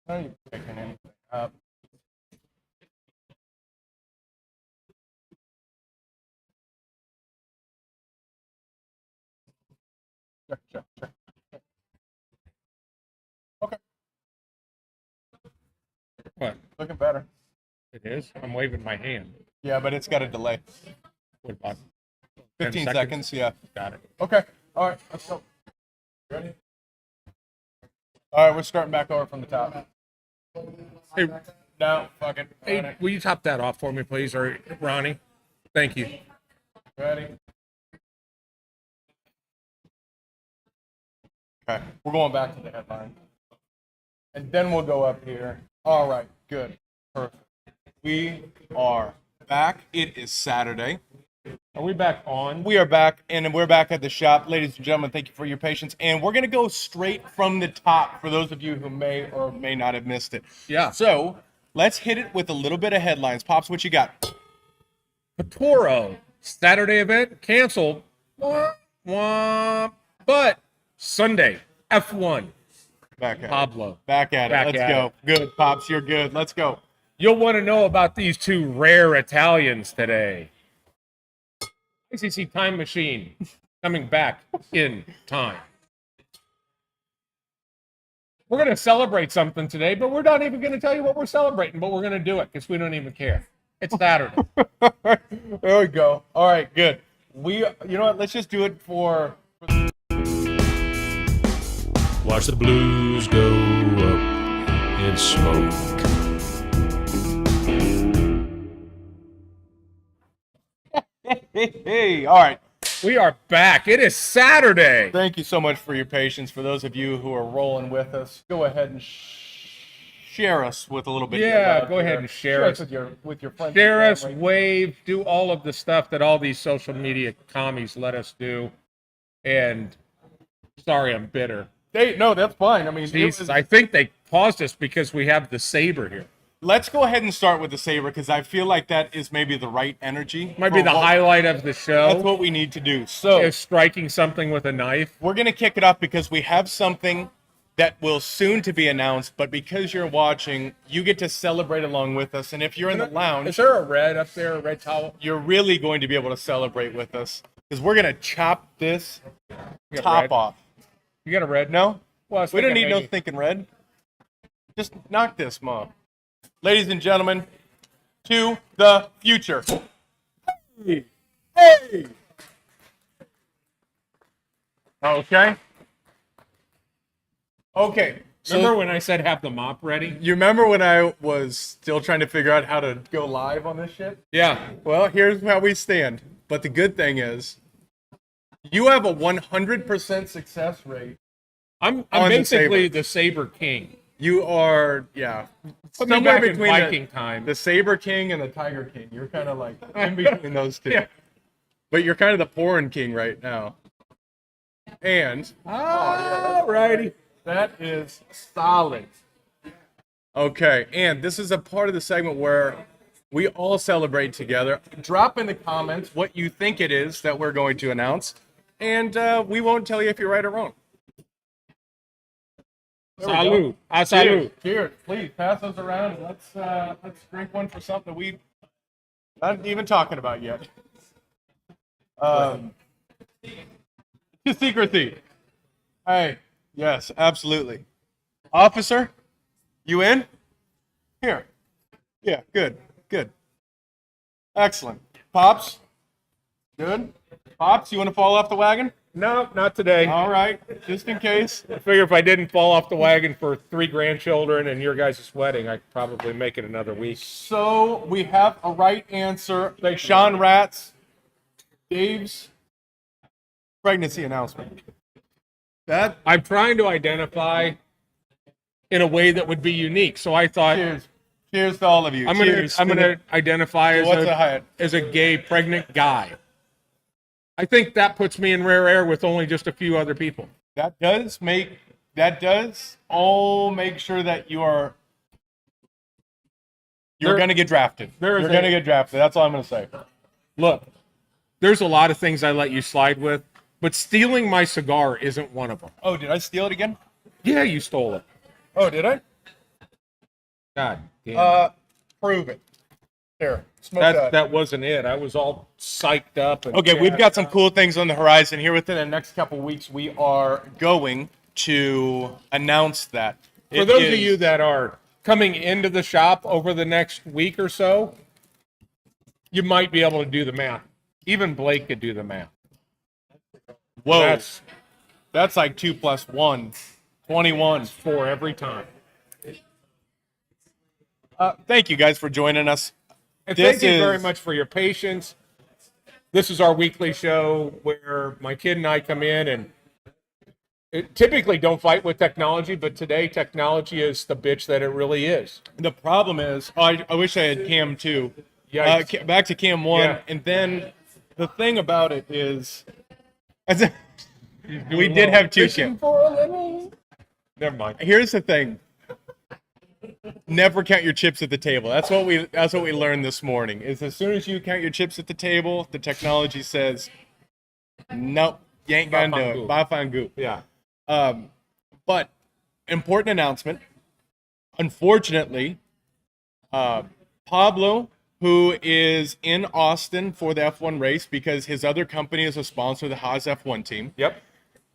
How are you picking anything up? Check. Okay. What? Looking better. It is? I'm waving my hand. Yeah, but it's got a delay. What about 15 10 seconds? Yeah. Got it. Okay. All right. Let's go. Ready? All right. We're starting back over from the top. Hey, No. Fuck it. hey, will you top that off for me, please, or Ronnie? Thank you. Ready? Okay. We're going back to the headline. And then we'll go up here. All right. Good. Perfect. We are back. It is Saturday. Are we back on? We are back, and we're back at the shop. Ladies and gentlemen, thank you for your patience. And we're going to go straight from the top for those of you who may or may not have missed it. Yeah. So let's hit it with a little bit of headlines. Pops, what you got? Patoro Saturday event canceled. Wah, wah. But Sunday, F1. Back at Pablo. it. Back at it. Back Let's at go. Good, Pops. You're good. Let's go. You'll want to know about these two rare Italians today. ICC Time Machine coming back in time. We're going to celebrate something today, but we're not even going to tell you what we're celebrating, but we're going to do it because we don't even care. It's Saturday. There we go. All right, good. You know what? Let's just do it for. Watch the blues go up in smoke. Hey, all right. We are back. It is Saturday. Thank you so much for your patience. For those of you who are rolling with us, go ahead and share us with a little bit. Yeah, go ahead and share us with your friends. Share and us, family. wave, do all of the stuff that all these social media commies let us do. And sorry, I'm bitter. No, that's fine. I mean, Jesus, I think they paused us because we have the saber here. let's go ahead and start with the saber because I feel like that is maybe the right energy. Might be the highlight of the That's show. what we need to do. So Is striking something with a knife. we're gonna kick it off because we have something that will soon to be announced. But because you're watching, you get to celebrate along with us. And if you're in the Is lounge, there a red up there, a red towel? you're really going to be able to celebrate with us because we're gonna chop this You got top red? off. You got a red? No, Well, I was we don't thinking need no maybe- thinking red. Just knock this, Mom. Ladies and gentlemen, to the future. Hey! Hey! Okay. Okay. Remember So when I said have the mop ready? you remember when I was still trying to figure out how to go live on this shit? Yeah. Well, here's how we stand. But the good thing is, you have a 100% success rate. I'm On the basically saber. the Saber King. You are, yeah, Put me somewhere back in between Viking time. the Saber King and the Tiger King. You're kind of like in between those two. Yeah. But you're kind of the porn king right now. And Alrighty. that is solid. Okay, and this is a part of the segment where we all celebrate together. Drop in the comments what you think it is that we're going to announce, and we won't tell you if you're right or wrong. There we go. Salud. A salud. Cheers. Please pass those around. And let's drink one for something we not even talking about yet. Secrecy. Hey, yes, absolutely. Officer, you in? Here. Yeah, good. Excellent. Pops, good. Pops, you want to fall off the wagon? No, not today. All right, just in case. I figure if I didn't fall off the wagon for 3 grandchildren and your guys' wedding, I could probably make it another week. So we have a right answer. Sean Ratz, Dave's pregnancy announcement. That I'm trying to identify in a way that would be unique. So I thought cheers to all of you. I'm Cheers gonna to identify the- what's a Hyatt? as a gay pregnant guy. I think that puts me in rare air with only just a few other people. That does all make sure that you're There- gonna get drafted. there is You're a- gonna get drafted. That's all I'm gonna say. Look, there's a lot of things I let you slide with, but stealing my cigar isn't one of them. Oh, did I steal it again? Yeah, you stole it. Oh, did I? God damn. Prove it. Here, smoke That wasn't it. I was all psyched up. And Okay, we've jazzed got some up. cool things on the horizon here. Within the next couple weeks, we are going to announce that. For those of you that are coming into the shop over the next week or so, you might be able to do the math. Even Blake could do the math. Whoa, that's like 2 + 1, 21. 4 every time. Thank you guys for joining us. And This thank you very is- much for your patience. This is our weekly show where my kid and I come in and typically don't fight with technology, but today technology is the bitch that it really is. The problem is, I wish I had Cam 2. Yikes. Back to Cam 1, Yeah. and then the thing about it is, we did have 2 Fishing Cam. for a living. Never mind. Here's the thing. Never count your chips at the table. That's what we learned this morning. Is as soon as you count your chips at the table, the technology says, nope, you ain't gonna do it. Ba fan goo. Yeah. But important announcement. Unfortunately, Pablo, who is in Austin for the F1 race because his other company is a sponsor of the Haas F1 team. Yep.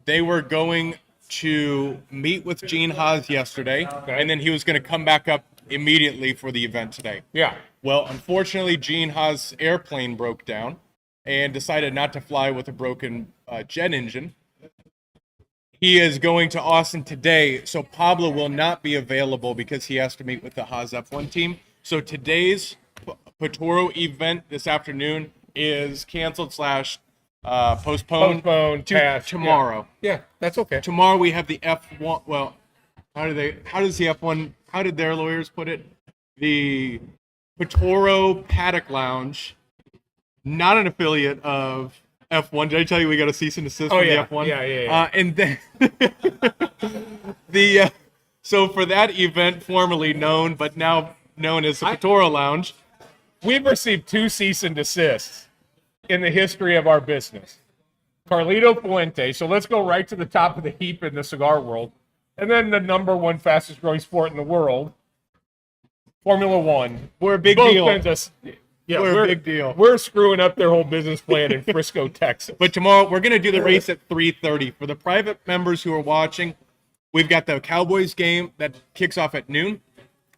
They were going to meet with Gene Haas yesterday, and then he was going to come back up immediately for the event today. Yeah. Well, unfortunately, Gene Haas' airplane broke down and decided not to fly with a broken jet engine. He is going to Austin today, so Pablo will not be available because he has to meet with the Haas F1 team. So today's Potoro event this afternoon is canceled / postponed Postponed to past, tomorrow. Yeah, that's okay. Tomorrow we have the F1. Well, how does the F1? How did their lawyers put it? The Potoro Paddock Lounge, not an affiliate of F1. Did I tell you we got a cease and desist from yeah. the F1? Yeah. And then so for that event, formerly known but now known as the Potoro Lounge, We've received 2 cease and desists in the history of our business. Carlito Fuente. So let's go right to the top of the heap in the cigar world. And then the number 1 fastest growing sport in the world, Formula One. we're a big Both deal. sends us- yeah, We're a big deal. We're screwing up their whole business plan in Frisco, Texas. But tomorrow we're going to do the race at 3:30. For the private members who are watching, we've got the Cowboys game that kicks off at noon.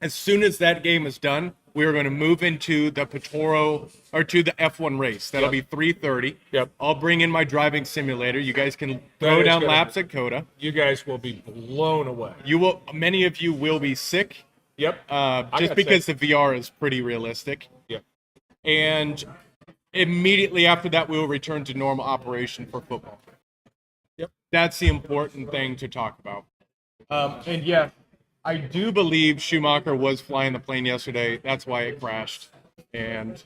As soon as that game is done, we are going to move into the Potoro or to the F1 race. That'll be 3:30. Yep. I'll bring in my driving simulator. You guys can That throw is down gonna laps at Coda. You guys will be blown away. Many of you will be sick, Yep. just got because sick. the VR is pretty realistic. Yep. And immediately after that, we will return to normal operation for football. Yep. That's the important thing to talk about. And yeah, I do believe Schumacher was flying the plane yesterday. That's why it crashed. But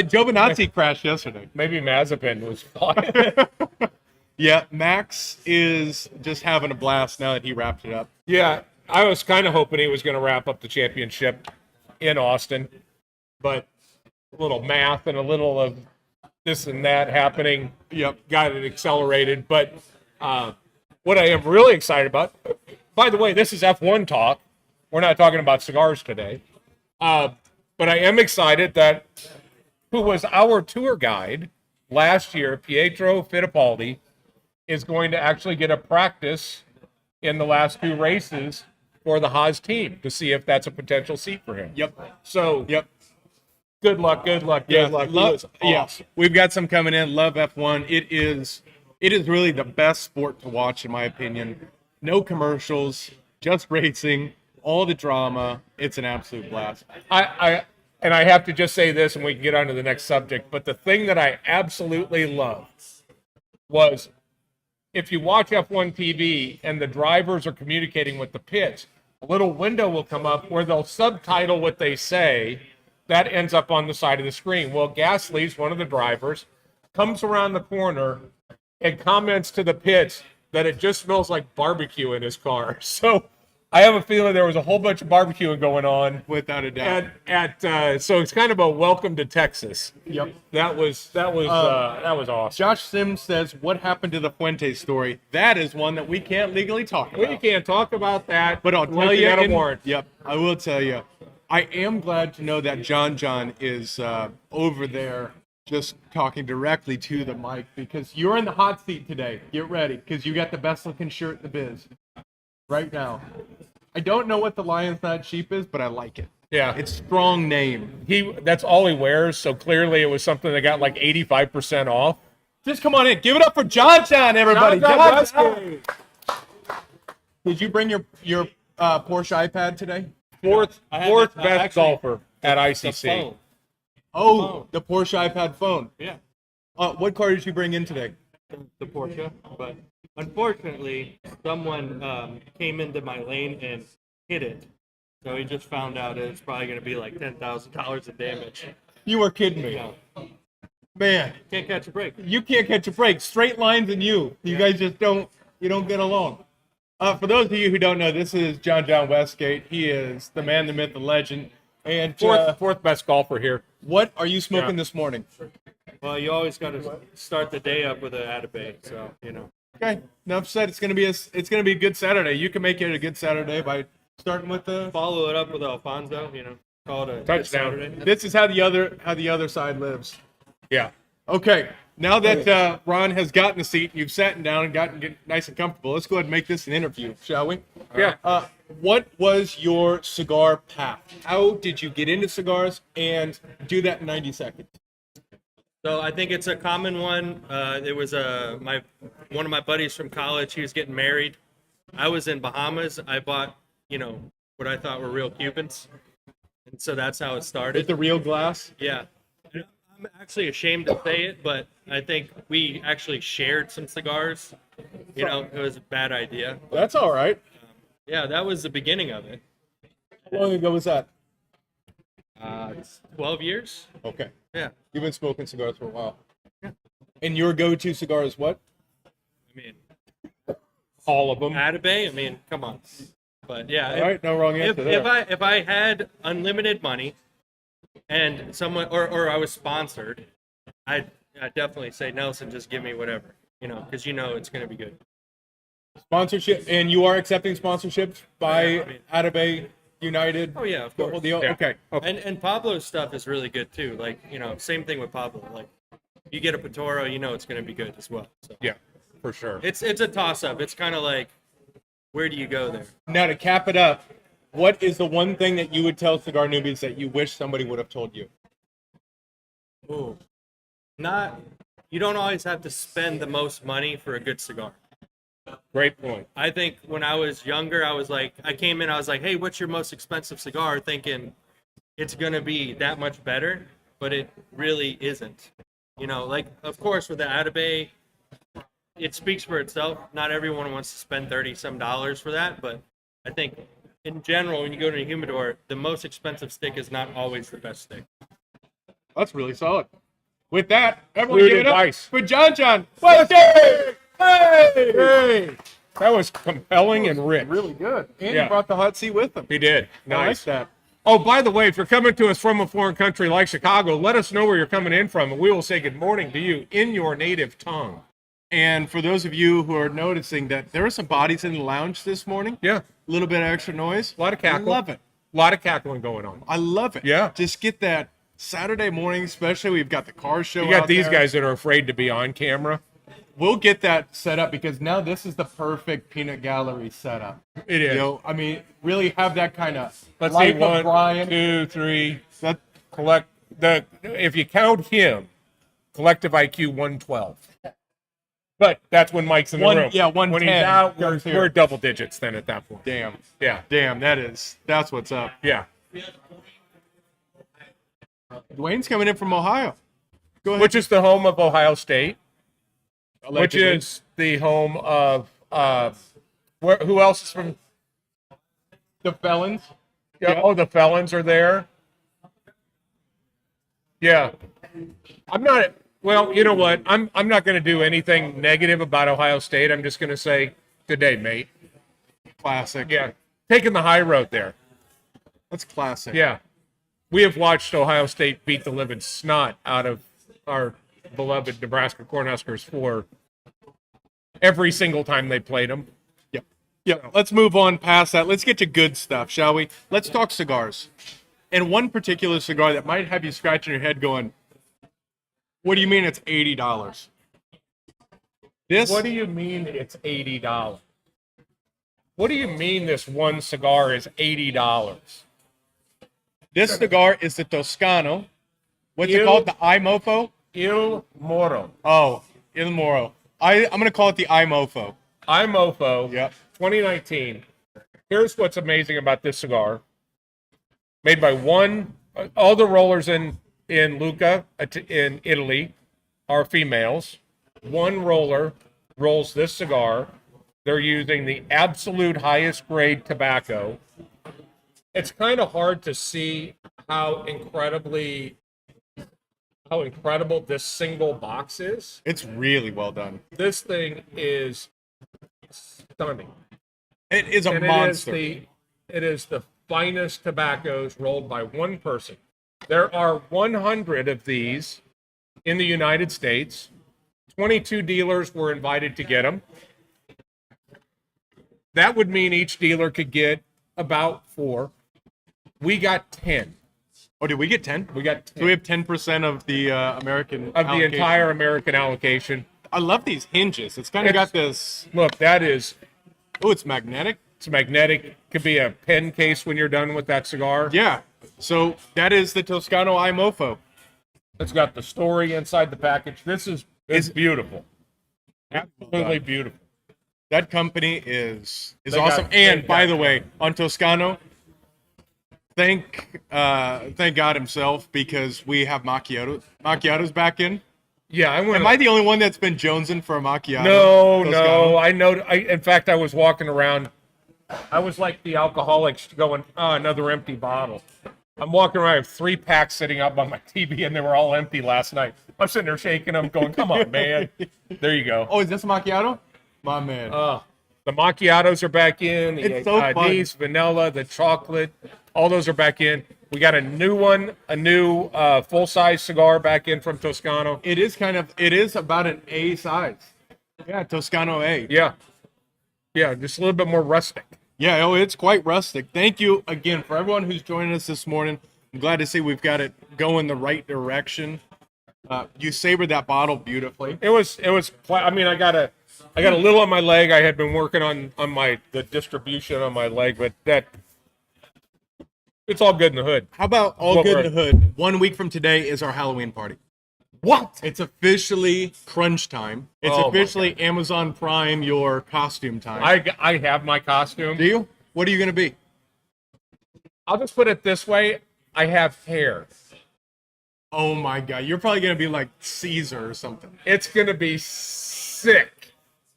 Giovinazzi crashed yesterday. Maybe Mazepin was flying. Yeah, Max is just having a blast now that he wrapped it up. Yeah, I was kind of hoping he was going to wrap up the championship in Austin, but a little math and a little of this and that happening got it accelerated. But what I am really excited about, by the way, this is F1 talk. We're not talking about cigars today. But I am excited that who was our tour guide last year, Pietro Fittipaldi, is going to actually get a practice in the last 2 races for the Haas team to see if that's a potential seat for him. Yep. So, Yep. good luck. He was awesome. We've got some coming in. Love F1. It is really the best sport to watch, in my opinion. No commercials, just racing, all the drama. It's an absolute blast. I have to just say this, and we can get on to the next subject, but the thing that I absolutely loved was if you watch F1 TV and the drivers are communicating with the pits, a little window will come up where they'll subtitle what they say. That ends up on the side of the screen. Well, Gasly's one of the drivers, comes around the corner and comments to the pits that it just smells like barbecue in his car. So I have a feeling there was a whole bunch of barbecuing going on Without a doubt. so it's kind of a welcome to Texas. Yep. That was awesome. Josh Sims says, "What happened to the Fuente story?" That is one that we can't legally talk about. We can't talk about that, But I'll unless tell you, got a warrant. Yep, I will tell you. I am glad to know that John is over there just talking directly to the mic, because you're in the hot seat today. Get ready, because you got the best looking shirt in the biz right now. I don't know what the Lion's Not Cheap is, but I like it. Yeah, It's strong name. that's all he wears. So clearly, it was something that got like 85% off. Just come on in. Give it up for John, everybody. John. Did you bring your Porsche iPad today? Fourth best actually, golfer at The ICC. phone. Oh, the Porsche iPad phone. Yeah, What car did you bring in today? the Porsche. But unfortunately, someone came into my lane and hit it. So he just found out it's probably going to be like $10,000 of damage. You are kidding me. Yeah. Man, Can't catch a break. you can't catch a break. Straight lines and you guys just don't get along. For those of you who don't know, this is John Westgate. He is the man, the myth, the legend. And Fourth best golfer here. what are you smoking Yeah. this morning? Well, you always got to start the day up with an Atabay. So, Okay, enough said. It's gonna be a good Saturday. You can make it a good Saturday by starting with the. follow it up with Alfonso, call it a good Touchdown. Saturday. This is how the other side lives. Yeah. Okay, now that Ron has gotten a seat, you've sat down and gotten nice and comfortable. Let's go ahead and make this an interview, shall we? Yeah. What was your cigar path? How did you get into cigars? And do that in 90 seconds. So I think it's a common one. It was one of my buddies from college. He was getting married. I was in Bahamas. I bought, what I thought were real Cubans, and so that's how it With started. the real glass? Yeah, I'm actually ashamed to say it, but I think we actually shared some cigars. It was a bad idea. That's all right. Yeah, that was the beginning of it. How long ago was that? It's 12 years. Okay. Yeah, You've been smoking cigars for a while. And your go-to cigar is what? I mean, All of them. Atabay. I mean, come on. But yeah, All right, no wrong answer there. if I had unlimited money and someone or I was sponsored, I'd definitely say, Nelson, just give me whatever, because it's going to be good. Sponsorship, and you are accepting sponsorships by Yeah, I mean- Atabay United? Oh yeah, of The course. whole deal? Yeah. Okay. And Pablo's stuff is really good too. Like same thing with Pablo. Like you get a Patoro, it's going to be good as well. So Yeah, for sure. it's a toss up. It's kind of like, where do you go there? Now, to cap it up, what is the one thing that you would tell cigar newbies that you wish somebody would have told you? Ooh, you don't always have to spend the most money for a good cigar. Great point. I think when I was younger, I came in, I was like, hey, what's your most expensive cigar? Thinking it's going to be that much better, but it really isn't. Of course, with the Atabay, it speaks for itself. Not everyone wants to spend $30 for that, but I think in general, when you go to a humidor, the most expensive stick is not always the best stick. That's really solid. With that, everyone Good give it up advice. for John. Hey! Hey! That was compelling and rich. Really good. And Yeah. he brought the hot seat with him. He did. I like Nice. that. Oh, by the way, if you're coming to us from a foreign country like Chicago, let us know where you're coming in from, and we will say good morning to you in your native tongue. And for those of you who are noticing that there are some bodies in the lounge this morning, Yeah. a little bit of extra noise. A lot of cackle. I love it. A lot of cackling going on. I love it. Yeah. Just get that Saturday morning, especially. We've got the car show. You got out these there. guys that are afraid to be on camera. We'll get that set up because now this is the perfect peanut gallery setup. It is. I mean, really have that kind of Let's life see, of 1, Brian. 2, 3. That Collect the. If you count him, collective IQ 112. But that's when Mike's in the room. Yeah, When 110 he's out, comes here. we're double digits then at that point. damn, Yeah. that's what's up. Yeah. Dwayne's coming in from Ohio. Go ahead. Which is the home of Ohio State, which Allegedly. is the home of who else is from? the felons. Yeah. Oh, the felons are there. Yeah. I'm not. Well, you know what? I'm not going to do anything negative about Ohio State. I'm just going to say, good day, mate. Classic. Yeah. taking the high road there. That's classic. Yeah. We have watched Ohio State beat the living snot out of our beloved Nebraska Cornhuskers for every single time they played them. Yep. Yep. Let's move on past that. Let's get to good stuff, shall we? Let's talk cigars. And one particular cigar that might have you scratching your head going, what do you mean it's $80? This? What do you mean it's $80? What do you mean this one cigar is $80? This cigar is the Toscano. What's it called? The iMofo? Il Moro. Oh, Il Moro. I'm going to call it the iMofo. iMofo. Yep. 2019. Here's what's amazing about this cigar. Made by all the rollers in Lucca, in Italy, are females. One roller rolls this cigar. They're using the absolute highest grade tobacco. It's kind of hard to see how incredible this single box is. It's really well done. This thing is stunning. It is a And monster. it is the finest tobaccos rolled by one person. There are 100 of these in the United States. 22 dealers were invited to get them. That would mean each dealer could get about 4. We got 10. Oh, did we get 10? We got 10 So we have 10% of the American of the allocation. entire American allocation. I love these hinges. It's kind of got this. Look, that is, Oh, it's magnetic. it's magnetic. Could be a pen case when you're done with that cigar. Yeah. So that is the Toscano iMofo. It's got the story inside the package. This is beautiful. Absolutely beautiful. That company is They awesome. got- And they by got- the way, on Toscano, thank God himself, because we have macchiatos back in. Yeah, I went. Am I the only one that's been jonesing for a macchiato? No, Toscano? I know. In fact, I was walking around. I was like the alcoholics going, oh, another empty bottle. I'm walking around with 3 packs sitting up on my TV, and they were all empty last night. I'm sitting there shaking them, going, come on, man. There you go. Oh, is this a macchiato? My man. The macchiatos are back in. The It's so fun. anise, vanilla, the chocolate, all those are back in. We got a new one, a new full-size cigar back in from Toscano. It is about an A size. Yeah, Toscano A. Yeah, just a little bit more rustic. Yeah, oh, it's quite rustic. Thank you again for everyone who's joining us this morning. I'm glad to see we've got it going the right direction. You savored that bottle beautifully. It was. I mean, I got a little on my leg. I had been working on the distribution on my leg, but it's all good in the hood. How about all What good we're- in the hood? 1 week from today is our Halloween party. What? It's officially crunch time. It's Oh my officially Amazon Prime your costume time. I have my costume. Do you? What are you going to be? I'll just put it this way: I have hair. Oh my God. You're probably going to be like Caesar or something. It's gonna be sick.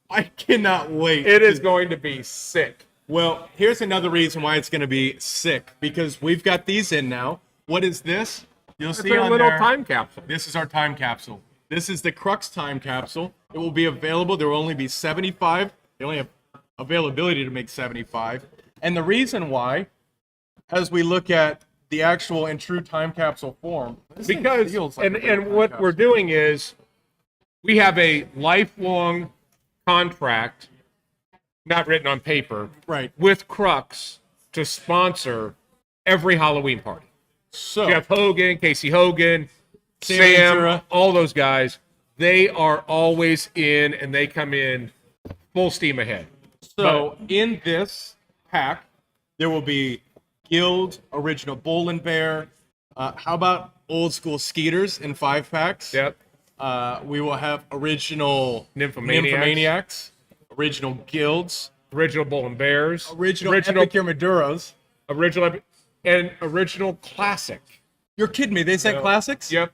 I cannot wait. It is going to be sick. Well, here's another reason why it's going to be sick, because we've got these in now. What is this? You'll It's see a on little there. time capsule. This is our time capsule. This is the Crux time capsule. It will be available. There will only be 75. They only have availability to make 75. And the reason why, as we look at the actual and true time capsule form, this thing Because feels like a real and time what capsule. we're doing is we have a lifelong contract, not written on paper, Right. with Crux to sponsor every Halloween party. So, Jeff Hogan, Casey Hogan, Sam Sam, Ventura. all those guys, they are always in and they come in full steam ahead. So in this pack, there will be Guild, Original Bull and Bear. How about Old School Skeeters in 5 packs? Yep. We will have Original Nymphomaniacs. Original Guilds, Original Bull and Bears. Original Epicure Maduros. Original Classic. You're kidding me. They said classics? Yep.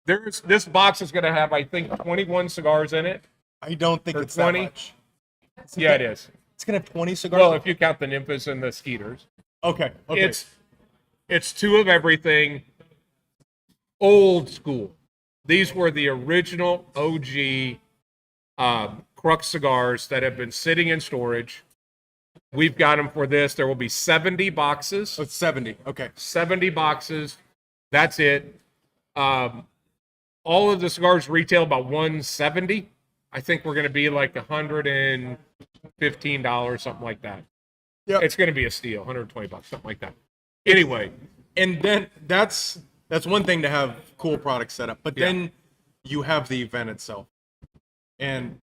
This box is going to have, I think, 21 cigars in it. I don't think For it's 20? that much. Yeah, it is. It's going to have 20 cigars? Well, if you count the Nymphas and the Skeeters. okay. It's 2 of everything. Old school. These were the original OG Crux cigars that have been sitting in storage. We've got them for this. There will be 70 boxes. Oh, 70. Okay. 70 boxes. That's it. All of the cigars retail about $170. I think we're going to be like $115, something like that. Yeah. It's going to be a steal, $120, something like that. Anyway, And then that's one thing to have cool products set up, but Yeah. then you have the event itself. And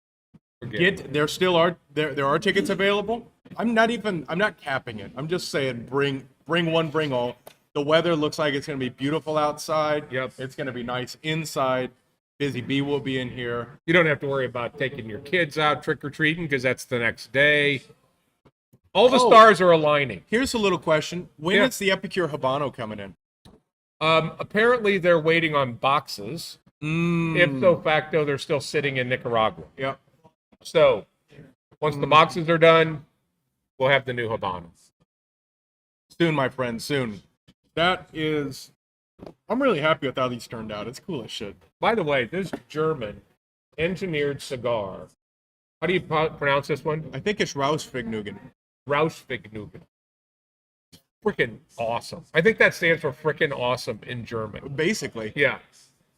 forget there still are there are tickets available. I'm not capping it. I'm just saying bring one, bring all. The weather looks like it's going to be beautiful outside. Yep. It's going to be nice inside. Busy Bee will be in here. You don't have to worry about taking your kids out trick-or-treating because that's the next day. All the stars are aligning. Here's a little question. When Yeah. is the Epicure Habano coming in? Apparently, they're waiting on boxes. Ipso facto, they're still sitting in Nicaragua. Yep. So, once the boxes are done, we'll have the new Habanos. Soon, my friend, soon. I'm really happy with how these turned out. It's cool as shit. By the way, this German engineered cigar, how do you pronounce this one? I think it's Rausfignugan. Rausfignugan. Freaking awesome. I think that stands for freaking awesome in German. Basically. Yeah.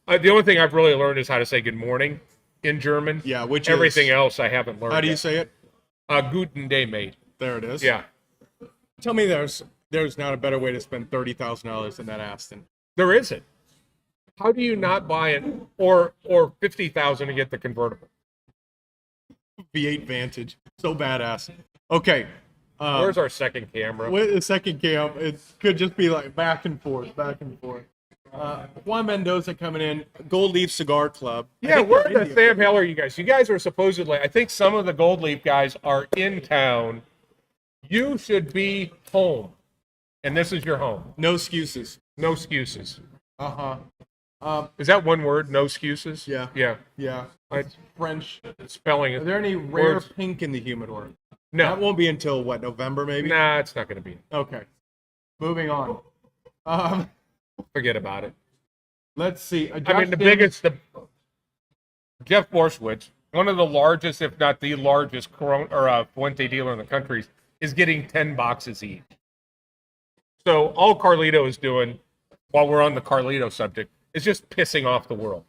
The only thing I've really learned is how to say good morning in German. Yeah, which Everything is, else I haven't learned. how do you yet. say it? Guten Day, mate. There it is. Yeah. Tell me there's not a better way to spend $30,000 than that Aston. There isn't. How do you not buy it or $50,000 to get the convertible? V8 Vantage. So badass. Okay. Where's our second camera? With the second cam, it could just be like back and forth, back and forth. Juan Mendoza coming in. Gold Leaf Cigar Club. I Yeah, think where they're the India. Sam hell are you guys? You guys are supposedly, I think some of the Gold Leaf guys are in town. You should be home. And this is your home. No excuses. No excuses. Uh-huh. Is that one word? No excuses? Yeah. Yeah. Yeah. I, French. spelling Are it. there any rare Words. pink in the humidor? No. That won't be until what, November maybe? Nah, it's not going to be. Okay. Moving on. Forget about it. Let's see. I mean, Jeff Borshwitz, one of the largest, if not the largest, Fuente dealer in the country, is getting 10 boxes each. So all Carlito is doing, while we're on the Carlito subject, is just pissing off the world.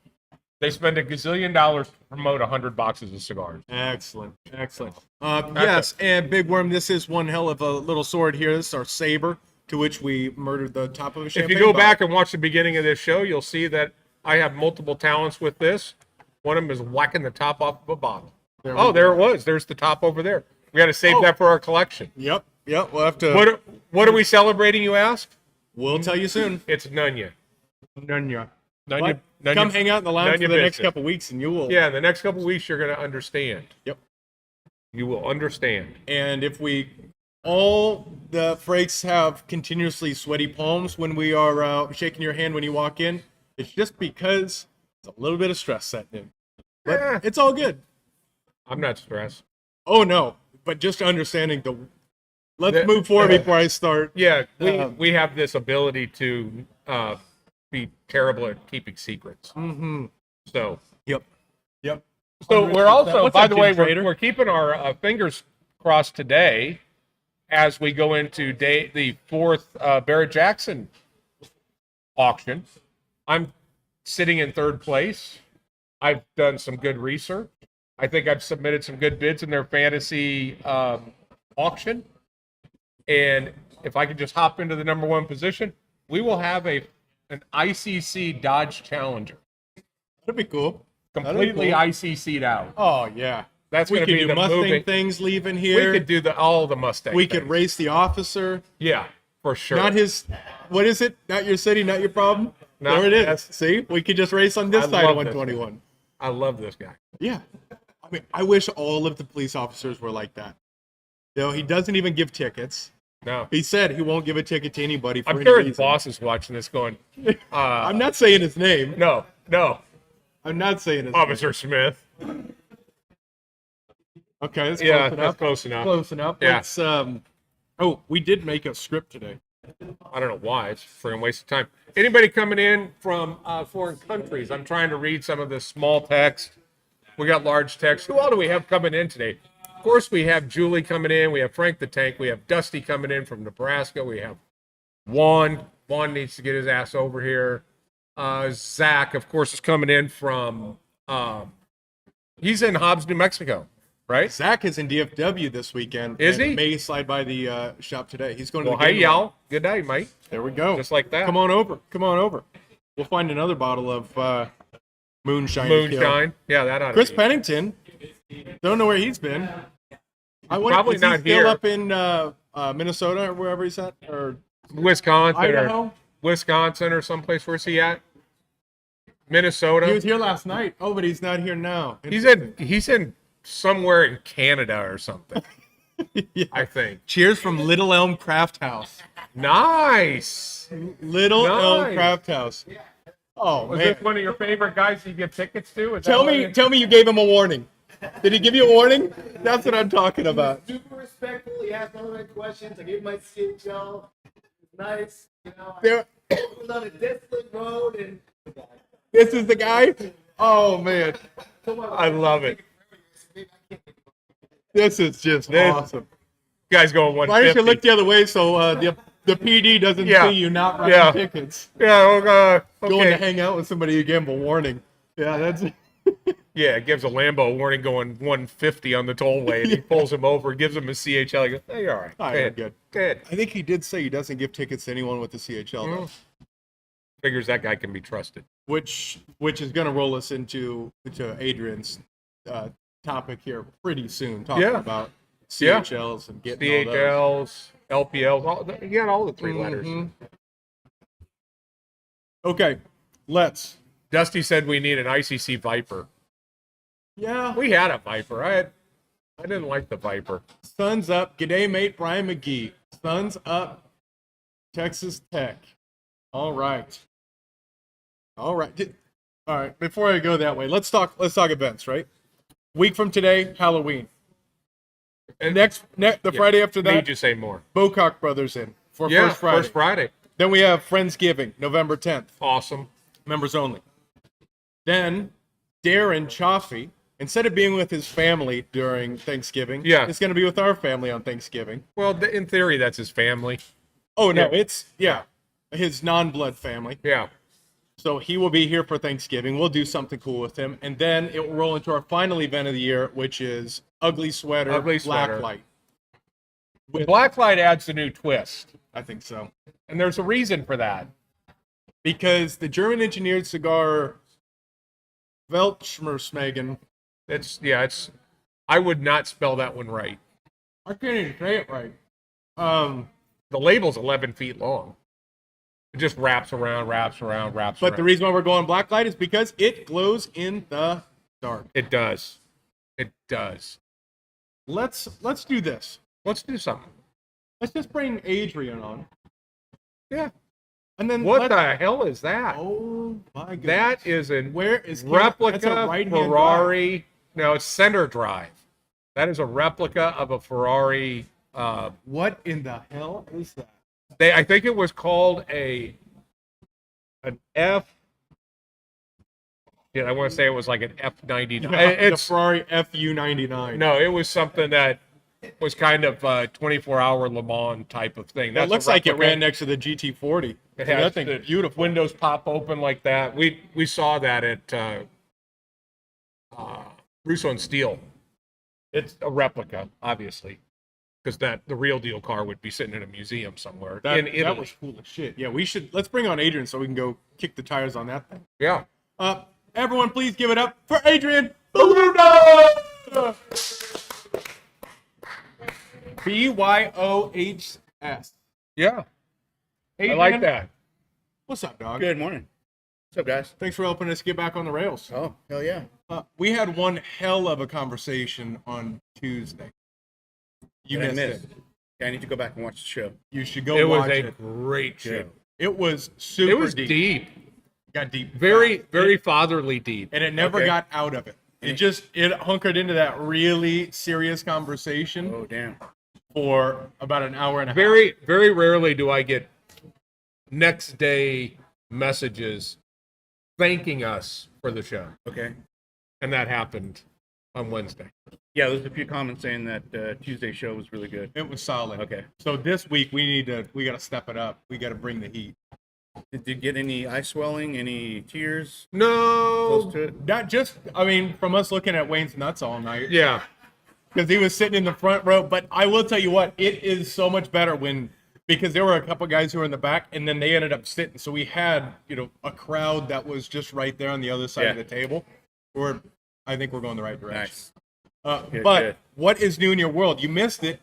They spend $1 gazillion to promote 100 boxes of cigars. Excellent. Excellent. Yes, and Big Worm, this is one hell of a little sword here. This is our saber, to which we murdered the top of a If champagne you go bottle. back and watch the beginning of this show, you'll see that I have multiple talents with this. One of them is whacking the top off of a bottle. There we Oh, go. there it was. There's the top over there. We got to save that for our collection. Yep. We'll have to. What are we celebrating, you ask? We'll tell you soon. It's Nunya. Nunya. Nunya. Come hang out in the lounge Nunya for the next Biscuit. couple weeks, and you will. Yeah, in the next couple of weeks, you're going to understand. Yep. You will understand. And if all the freights have continuously sweaty palms when we are shaking your hand when you walk in, it's just because it's a little bit of stress setting in. But Eh. it's all good. I'm not stressed. Oh no, but just understanding let's move forward before I start. Yeah, we have this ability to be terrible at keeping secrets. Mm-hmm. So, Yep. so we're also, What's by up, the way, Jim Trader? we're keeping our fingers crossed today as we go into the fourth Barrett Jackson auction. I'm sitting in third place. I've done some good research. I think I've submitted some good bids in their fantasy auction. And if I could just hop into the number one position, we will have an ICC Dodge Challenger. That'd be cool. Completely cool. ICC'd out. Oh yeah. That's We going could to be do the Mustang moving. things leaving We here. could do all the Mustang. We could things. race the officer. Yeah, for sure. Not his. What is it? Not your city, not your problem. No, there it is. that's- See, we could just race on this I side of love this 121. I love this guy. Yeah. I mean, I wish all of the police officers were like that. You know, he doesn't even give tickets. No, He said he won't give a ticket to anybody for I'm any sure his reason. boss is watching this, going, I'm not saying his name. "No, I'm not saying his name. Officer Smith." Okay, that's Yeah, close that's enough. close enough. Close enough. Yeah. Let's, oh, we did make a script today. I don't know why. It's a friggin' waste of time. Anybody coming in from foreign countries? I'm trying to read some of the small text. We got large text. Who all do we have coming in today? Of course, we have Julie coming in. We have Frank the Tank. We have Dusty coming in from Nebraska. We have Juan. Juan needs to get his ass over here. Zach, of course, is coming in from. He's in Hobbs, New Mexico, right? Zach is in DFW this weekend. Is and he? May slide by the shop today. He's going to Well, the hey, game. y'all. Good night, mate. There we go. Just like that. Come on over. Come on over. We'll find another bottle of moonshine. to kill. Moonshine. Yeah, that ought to Chris be. Pennington. Don't know where he's been. I wonder, Probably is he not still here. up in Minnesota or wherever he's at, or Wisconsin Idaho. or Wisconsin or someplace. Where's he at? Minnesota. He was here last night. Oh, but he's not here now. He's in somewhere in Canada or something. Yeah. I think. Cheers from Little Elm Craft House. Nice. Little Elm Nice. Craft House. Oh Was man! this one of your favorite guys you get tickets to? Is that Tell what me, it- tell me you gave him a warning. Did he give you a warning? That's what I'm talking about. Super respectful. He asked all the right questions. I gave him my CHL. Nice. You know, There, I was on a desolate road and this is the guy. Oh man, I love it. this is just This- awesome. Guy's going Why 150. don't you look the other way so the PD doesn't Yeah. see you not writing Yeah. tickets? Yeah, Going to okay. hang out with somebody you gave him a warning. Yeah, that's. Yeah, it gives a Lambo a warning going 150 on the tollway, and he pulls him over, gives him a CHL. He goes, hey, you're all right. All right, Go ahead. good. Good. I think he did say he doesn't give tickets to anyone with the CHL, though. Figures that guy can be trusted. which is going to roll us into Adrian's topic here pretty soon, talking Yeah. about Yeah. CHLs and getting all those. CHLs, LPLs, you got all the 3 letters. Mhm. Okay, let's. Dusty said we need an ICC Viper. Yeah. We had a Viper. I didn't like the Viper. Suns up. G'day, mate. Brian McGee. Suns up. Texas Tech. All right. All right. All right. Before I go that way, let's talk events. Right. Week from today, Halloween. And the Friday after Need that, you say more? Bocock Brothers in for Yeah, First Friday. Then we have Friendsgiving, November 10th, Awesome. members only. Then Darren Chaffee, instead of being with his family during Thanksgiving, Yeah. it's going to be with our family on Thanksgiving. Well, in theory, that's his family. Oh no, Yeah. it's his non-blood family. Yeah. So he will be here for Thanksgiving. We'll do something cool with him, and then it will roll into our final event of the year, which is Ugly Sweater, Ugly Sweater. Blacklight. Blacklight adds a new twist, I think so. and there's a reason for that. Because the German engineered cigar Weltschmerschmegen, It's. I would not spell that one right. I can't even say it right. The label's 11 feet long. It just wraps around. But the reason why we're going Blacklight is because it glows in the dark. It does. It does. Let's do this. Let's do something. Let's just bring Adrian on. Yeah. And then What the hell is that? Oh my god. That is a Where is that's a replica right-hand Ferrari. No, it's center drive. That is a replica of a Ferrari. drive? What in the hell is that? I think it was called an F. Yeah, I want to say it was like an F99. The Ferrari FU99. No, it was something that was kind of a 24-hour Le Mans type of thing. It That's a looks like it replica. ran next to the GT40. It So has that thing's the beautiful. windows pop open like that. We saw that at Russo and Steel. It's a replica, obviously, because the real deal car would be sitting in a museum somewhere in Italy. That was cool as shit. Yeah, let's bring on Adrian so we can go kick the tires on that thing. Yeah. Everyone, please give it up for Adrian BYOHS. Yeah. I Adrian, like that. What's up, dog? good morning. What's up, guys? Thanks for helping us get back on the rails. Oh, hell yeah. We had one hell of a conversation on Tuesday. You Did I missed miss? it. Yeah, I need to go back and watch the show. You should go It was watch a it. great show. Good. It was super It was deep. deep. Got deep. Very, fast. very fatherly deep. And it never Okay. got out of it. It hunkered into that really serious conversation Oh, damn. for about an hour and a half. Very, very rarely do I get next day messages thanking us for the show. Okay. And that happened on Wednesday. Yeah, there's a few comments saying that Tuesday's show was really good. It was solid. Okay. So this week we got to step it up. We got to bring the heat. Did you get any eye swelling, any tears? No. Close to it? Not just, I mean, from us looking at Wayne's nuts all night. Yeah. Because he was sitting in the front row. But I will tell you what, it is so much better because there were a couple guys who were in the back, and then they ended up sitting. So we had, a crowd that was just right there on the other side of the table. I think we're going the right direction. Nice. Good. What is new in your world? You missed it,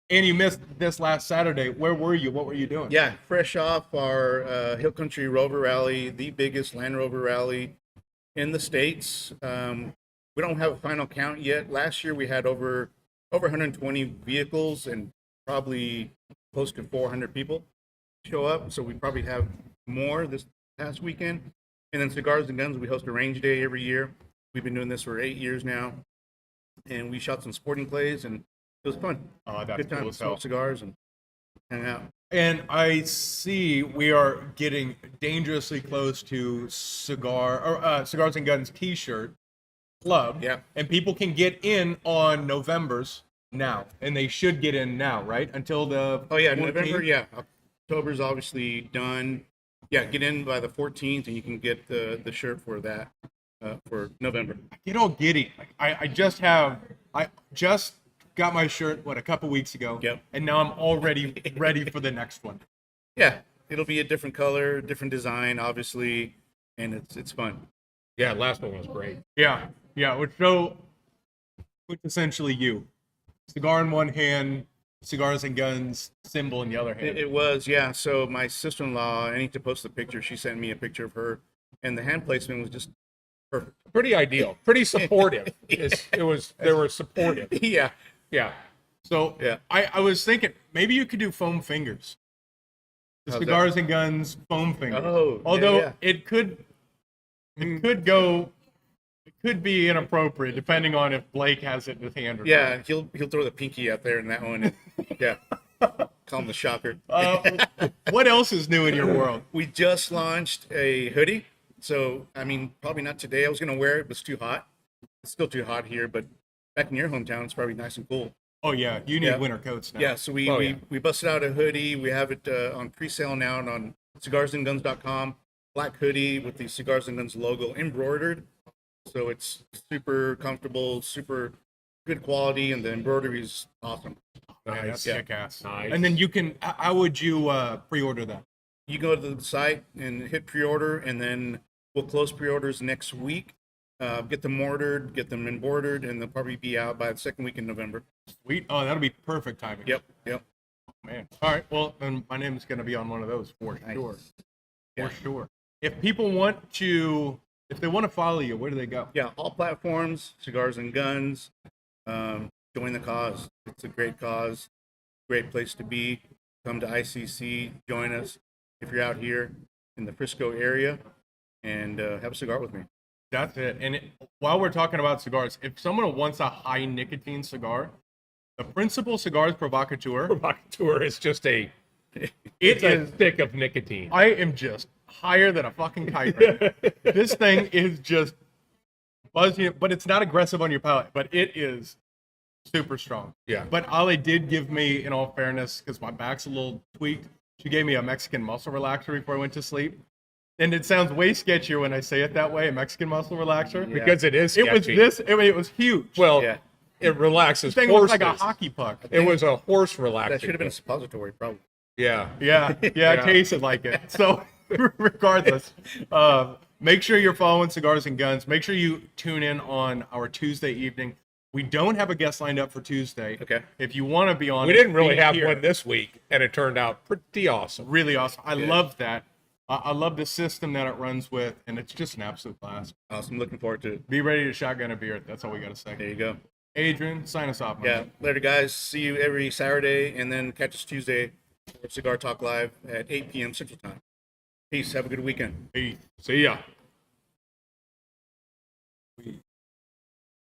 and you missed this last Saturday. Where were you? What were you doing? Yeah, fresh off our Hill Country Rover Rally, the biggest Land Rover rally in the States. We don't have a final count yet. Last year we had over 120 vehicles and probably close to 400 people show up. So we probably have more this past weekend. And then Cigars and Guns, we host a range day every year. We've been doing this for 8 years now. And we shot some sporting plays, and it was fun. Oh, that's good time cool to as hell. smoke cigars and hang out. And I see we are getting dangerously close to Cigars and Guns T-shirt club. Yeah. And people can get in on November's now, and they should get in now, right? Until the Oh yeah, 14th? November. Yeah, October's obviously done. Yeah, get in by the 14th, and you can get the shirt for that for November. Get all giddy. Like, I just got my shirt a couple weeks ago. Yep. And now I'm already ready for the next one. Yeah, it'll be a different color, different design, obviously, and it's fun. Yeah, last one was great. Yeah. Which essentially you. Cigar in one hand, Cigars and Guns symbol in the other hand. It was, yeah. So my sister-in-law, I need to post a picture. She sent me a picture of her, and the hand placement was just perfect. Pretty ideal. Pretty supportive. They were supportive. Yeah. Yeah. So Yeah. I was thinking maybe you could do foam fingers. The How's Cigars and Guns foam fingers. Oh, yeah, although yeah. it could be inappropriate depending on if Blake has it in his hand or Yeah, he'll throw the pinky out there in that one. And, yeah. Call him the shocker. What else is new in your world? We just launched a hoodie. So, I mean, probably not today. I was going to wear it. It was too hot. It's still too hot here, but back in your hometown, it's probably nice and cool. Oh yeah, you need Yeah. winter coats now. Yeah, so we busted out a hoodie. We have it on pre-sale now on cigarsandguns.com. Black hoodie with the Cigars and Guns logo embroidered. So it's super comfortable, super good quality, and the embroidery is awesome. Yeah, that's Yeah. kick-ass. Nice. And then you can. How would you pre-order that? You go to the site and hit pre-order, and then we'll close pre-orders next week. Get them ordered, get them embroidered, and they'll probably be out by the second week in November. Sweet. Oh, that'll be perfect timing. Yep. Man. All right. Well, then my name is going to be on one of those for sure. Yeah. For sure. If people want to follow you, where do they go? Yeah, all platforms, Cigars and Guns. Join the cause. It's a great cause, great place to be. Come to ICC, join us if you're out here in the Frisco area, and have a cigar with me. That's it. And while we're talking about cigars, if someone wants a high nicotine cigar, the Principal Cigars Provocateur, Provocateur is just it it's a is. stick of nicotine. I am just higher than a fucking kite. Right now. This thing is just buzzing, but it's not aggressive on your palate. But it is super strong. Yeah. But Ali did give me, in all fairness, because my back's a little tweaked, she gave me a Mexican muscle relaxer before I went to sleep. And it sounds way sketchier when I say it that way, a Mexican muscle relaxer. Because it is It was sketchy. this. I mean, it was huge. Well, Yeah. it relaxes this thing looked like a horses. hockey puck. It was a horse relaxer. That should have been a suppository, probably. Yeah. Yeah, it tasted like it. So, regardless, make sure you're following Cigars and Guns. Make sure you tune in on our Tuesday evening. We don't have a guest lined up for Tuesday. Okay. If you want to be on, We didn't really be have here. one this week, and it turned out pretty awesome. Really awesome. I love that. I love the system that it runs with, and it's just an absolute blast. Awesome. Looking forward to it. Be ready to shotgun a beer. That's all we got to say. There you go. Adrian, sign us off. My Yeah. man. Later, guys. See you every Saturday, and then catch us Tuesday for Cigar Talk Live at 8 p.m. Central Time. Peace. Have a good weekend. Peace. See ya.